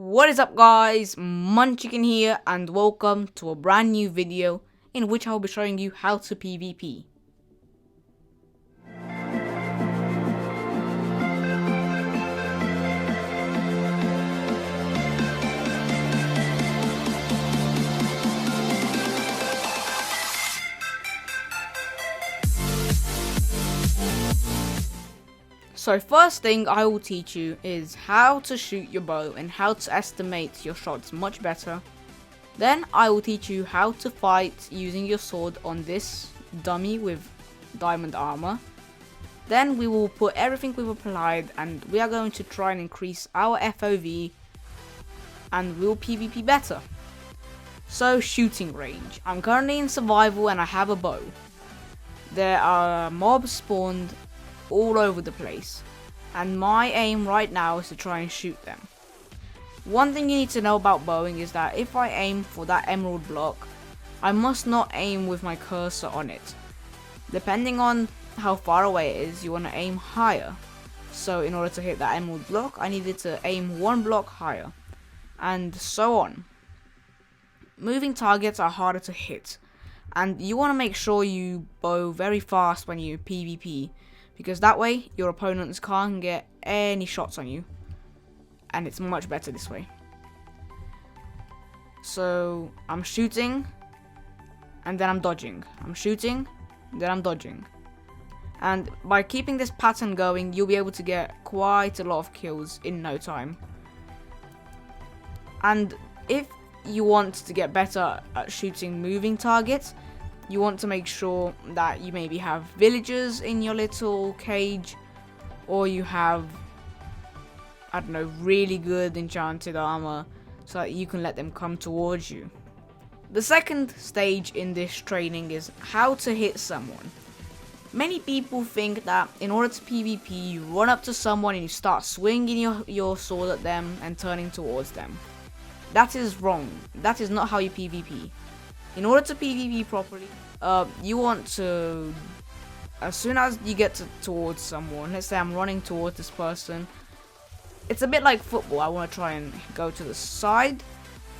What is up guys, Munchkin here and welcome to a brand new video in which I will be showing you how to PvP. So first thing I will teach you is how to shoot your bow and how to estimate your shots much better. Then I will teach you how to fight using your sword on this dummy with diamond armor. Then we will put everything we've applied and we are going to try and increase our FOV and we'll PvP better. So shooting range. I'm currently in survival and I have a bow. There are mobs spawned all over the place and my aim right now is to try and shoot them. One thing you need to know about bowing is that if I aim for that emerald block, I must not aim with my cursor on it. Depending on how far away it is, you want to aim higher. So in order to hit that emerald block, I needed to aim one block higher, and so on. Moving targets are harder to hit, and you want to make sure you bow very fast when you PvP, because that way your opponents can't get any shots on you, and it's much better this way. So I'm shooting and then I'm dodging, I'm shooting, then I'm dodging, and by keeping this pattern going you'll be able to get quite a lot of kills in no time. And if you want to get better at shooting moving targets, you want to make sure that you maybe have villagers in your little cage, or you have, I don't know, really good enchanted armor so that you can let them come towards you. The second stage in this training is how to hit someone. Many people think that in order to PvP you run up to someone and you start swinging your sword at them and turning towards them. That is wrong. That is not how you PvP. In order to PvP properly, you want to, as soon as you get towards someone, let's say I'm running towards this person, it's a bit like football. I want to try and go to the side,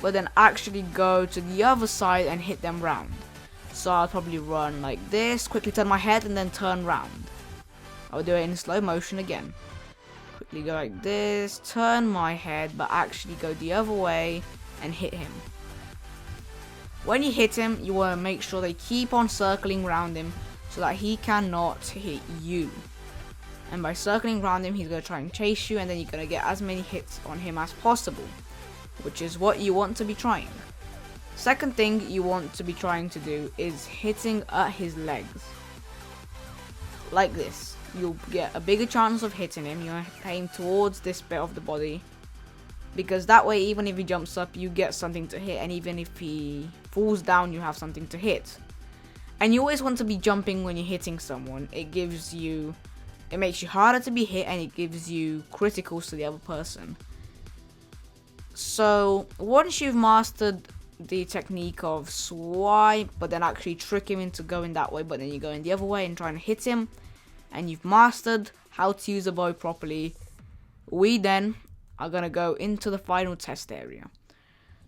but then actually go to the other side and hit them round. So I'll probably run like this, quickly turn my head and then turn round. I'll do it in slow motion again. Quickly go like this, turn my head, but actually go the other way and hit him. When you hit him, you want to make sure they keep on circling around him so that he cannot hit you. And by circling around him, he's going to try and chase you, and then you're going to get as many hits on him as possible, which is what you want to be trying. Second thing you want to be trying to do is hitting at his legs. Like this. You'll get a bigger chance of hitting him. You aim towards this bit of the body, because that way even if he jumps up you get something to hit, and even if he falls down you have something to hit. And you always want to be jumping when you're hitting someone. It makes you harder to be hit and it gives you criticals to the other person. So once you've mastered the technique of swipe but then actually trick him into going that way, but then you're going the other way and trying to hit him, and you've mastered how to use a bow properly, we then are going to go into the final test area.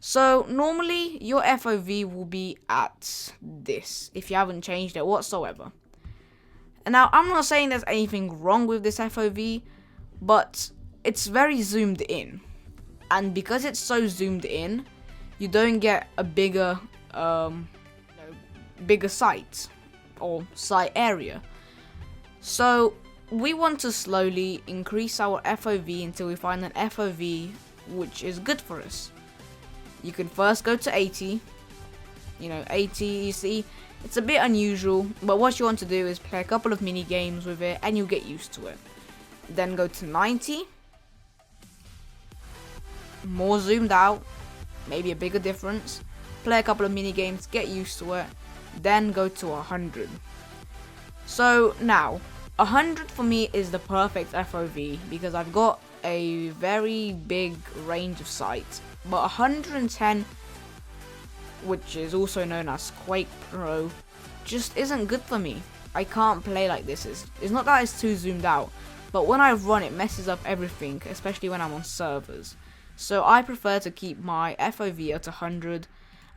So normally your FOV will be at this if you haven't changed it whatsoever. And now I'm not saying there's anything wrong with this FOV, but it's very zoomed in, and because it's so zoomed in you don't get a bigger sight or sight area. So we want to slowly increase our FOV until we find an FOV which is good for us. You can first go to 80. 80, you see, it's a bit unusual, but what you want to do is play a couple of mini games with it and you'll get used to it. Then go to 90. More zoomed out, maybe a bigger difference. Play a couple of mini games, get used to it. Then go to 100. So now 100 for me is the perfect FOV because I've got a very big range of sight, but 110, which is also known as Quake Pro, just isn't good for me. I can't play like this. It's not that it's too zoomed out, but when I run it messes up everything, especially when I'm on servers. So I prefer to keep my FOV at 100,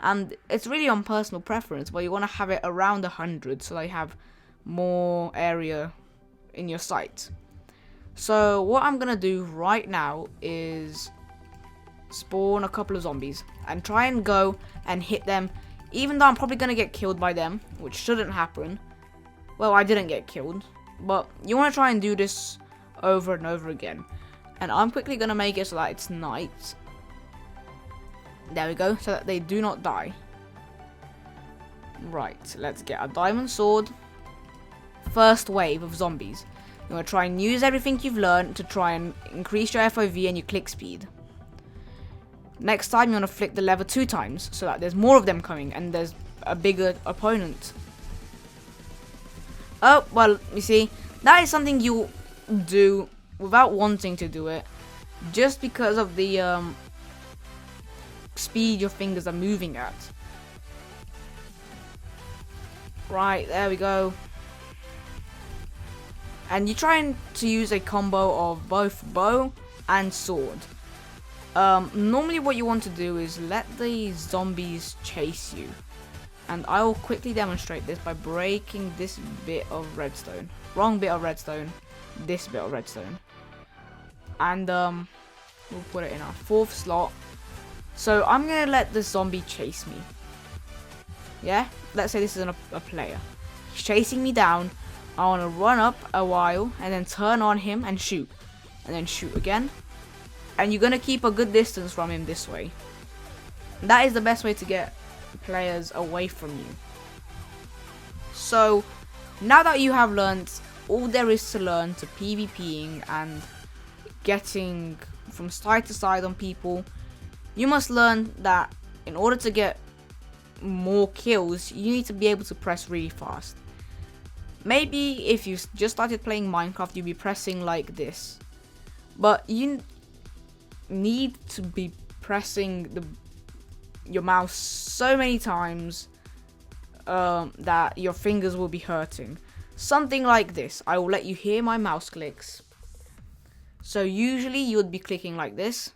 and it's really on personal preference, but you want to have it around 100 so they have more area in your sight. So what I'm gonna do right now is spawn a couple of zombies and try and go and hit them, even though I'm probably gonna get killed by them, which shouldn't happen. Well, I didn't get killed, but you want to try and do this over and over again. And I'm quickly gonna make it so that it's night. There we go, so that they do not die. Right, let's get a diamond sword. First wave of zombies. You want to try and use everything you've learned to try and increase your FOV and your click speed. Next time you want to flick the lever 2 times so that there's more of them coming and there's a bigger opponent. Oh, well, you see, that is something you do without wanting to do it, just because of the speed your fingers are moving at. Right, there we go. And you're trying to use a combo of both bow and sword. Normally what you want to do is let the zombies chase you. And I will quickly demonstrate this by breaking this bit of redstone. Wrong bit of redstone. This bit of redstone. And we'll put it in our 4th slot. So I'm going to let the zombie chase me. Yeah? Let's say this is a player. He's chasing me down. I want to run up a while and then turn on him and shoot. And then shoot again. And you're going to keep a good distance from him this way. That is the best way to get players away from you. So, now that you have learned all there is to learn to PvPing and getting from side to side on people, you must learn that in order to get more kills, you need to be able to press really fast. Maybe if you just started playing Minecraft, you'd be pressing like this. But you need to be pressing your mouse so many times that your fingers will be hurting. Something like this. I will let you hear my mouse clicks. So usually you would be clicking like this.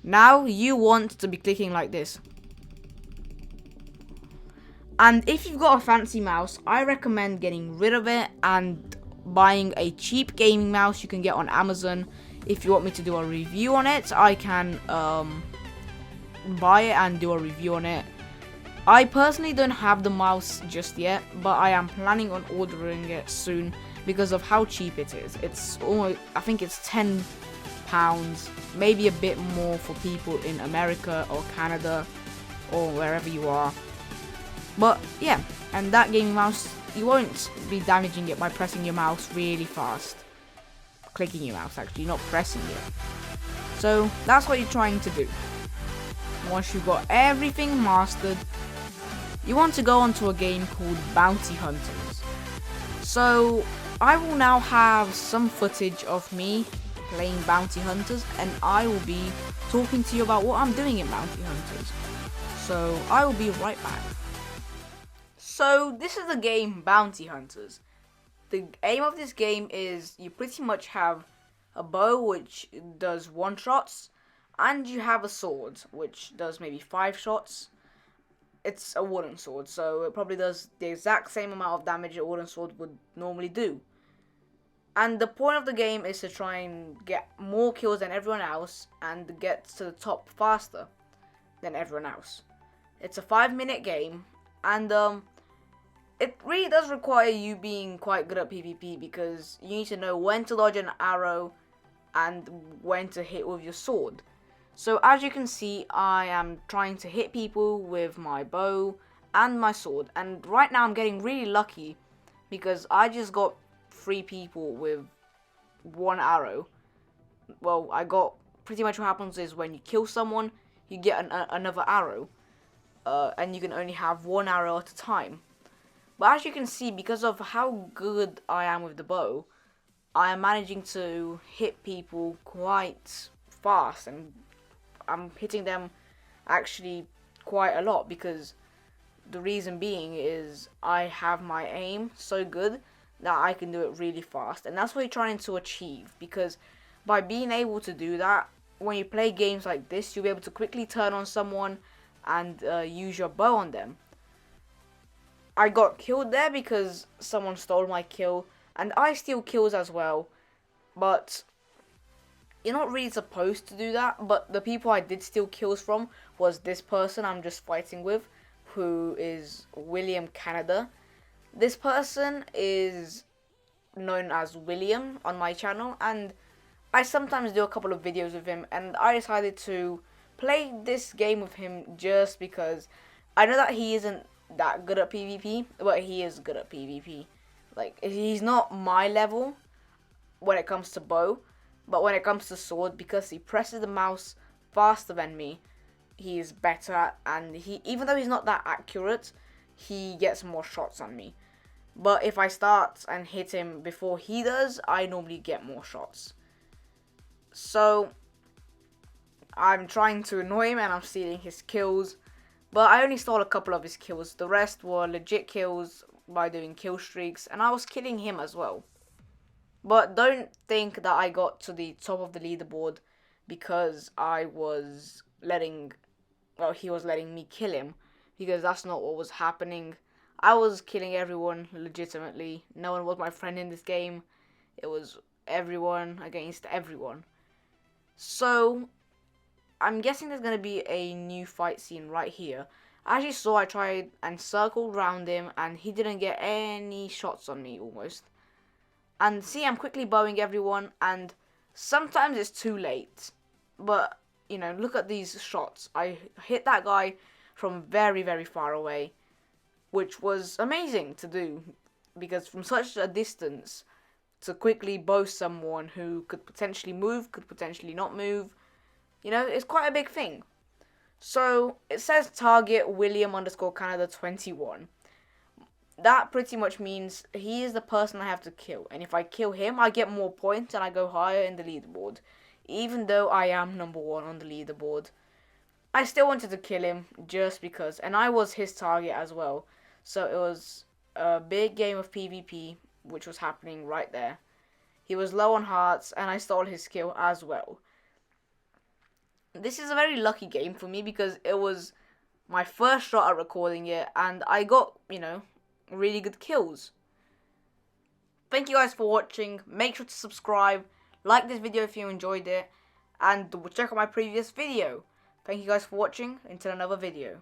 Now you want to be clicking like this. And if you've got a fancy mouse, I recommend getting rid of it and buying a cheap gaming mouse you can get on Amazon. If you want me to do a review on it, I can buy it and do a review on it. I personally don't have the mouse just yet, but I am planning on ordering it soon because of how cheap it is. It's almost, I think it's £10, maybe a bit more for people in America or Canada or wherever you are. But yeah, and that gaming mouse, you won't be damaging it by pressing your mouse really fast. Clicking your mouse actually, not pressing it. So that's what you're trying to do. Once you've got everything mastered, you want to go onto a game called Bounty Hunters. So I will now have some footage of me playing Bounty Hunters, and I will be talking to you about what I'm doing in Bounty Hunters. So I will be right back. So this is the game Bounty Hunters. The aim of this game is you pretty much have a bow which does 1 shots, and you have a sword which does maybe 5 shots. It's a wooden sword, so it probably does the exact same amount of damage a wooden sword would normally do. And the point of the game is to try and get more kills than everyone else and get to the top faster than everyone else. It's a 5-minute game, and it really does require you being quite good at PvP because you need to know when to dodge an arrow and when to hit with your sword. So as you can see, I am trying to hit people with my bow and my sword, and right now I'm getting really lucky because I just got 3 people with 1 arrow. Well, I got, pretty much what happens is when you kill someone, you get another arrow, and you can only have 1 arrow at a time. But as you can see, because of how good I am with the bow, I am managing to hit people quite fast, and I'm hitting them actually quite a lot because the reason being is I have my aim so good that I can do it really fast, and that's what you're trying to achieve, because by being able to do that, when you play games like this, you'll be able to quickly turn on someone and use your bow on them. I got killed there because someone stole my kill, and I steal kills as well, but you're not really supposed to do that. But the people I did steal kills from was this person I'm just fighting with, who is William Canada. This person is known as William on my channel, and I sometimes do a couple of videos with him, and I decided to play this game with him just because I know that he isn't that good at PvP, but he is good at PvP. Like, he's not my level when it comes to bow, but when it comes to sword, because he presses the mouse faster than me, he is better, and he, even though he's not that accurate, he gets more shots on me. But if I start and hit him before he does, I normally get more shots. So I'm trying to annoy him and I'm stealing his kills, but I only stole a couple of his kills. The rest were legit kills by doing kill streaks, and I was killing him as well. But don't think that I got to the top of the leaderboard because I was letting, well, he was letting me kill him, because that's not what was happening. I was killing everyone legitimately. No one was my friend in this game. It was everyone against everyone. So I'm guessing there's going to be a new fight scene right here. As you saw, I tried and circled around him, and he didn't get any shots on me almost. And see, I'm quickly bowing everyone, and sometimes it's too late. But, you know, look at these shots. I hit that guy from very, very far away, which was amazing to do, because from such a distance, to quickly bow someone who could potentially move, could potentially not move, you know, it's quite a big thing. So, it says target William_Canada21. That pretty much means he is the person I have to kill. And if I kill him, I get more points and I go higher in the leaderboard. Even though I am number 1 on the leaderboard, I still wanted to kill him just because. And I was his target as well. So it was a big game of PvP, which was happening right there. He was low on hearts and I stole his kill as well. This is a very lucky game for me because it was my first shot at recording it, and I got, you know, really good kills. Thank you guys for watching. Make sure to subscribe, like this video if you enjoyed it, and check out my previous video. Thank you guys for watching. Until another video.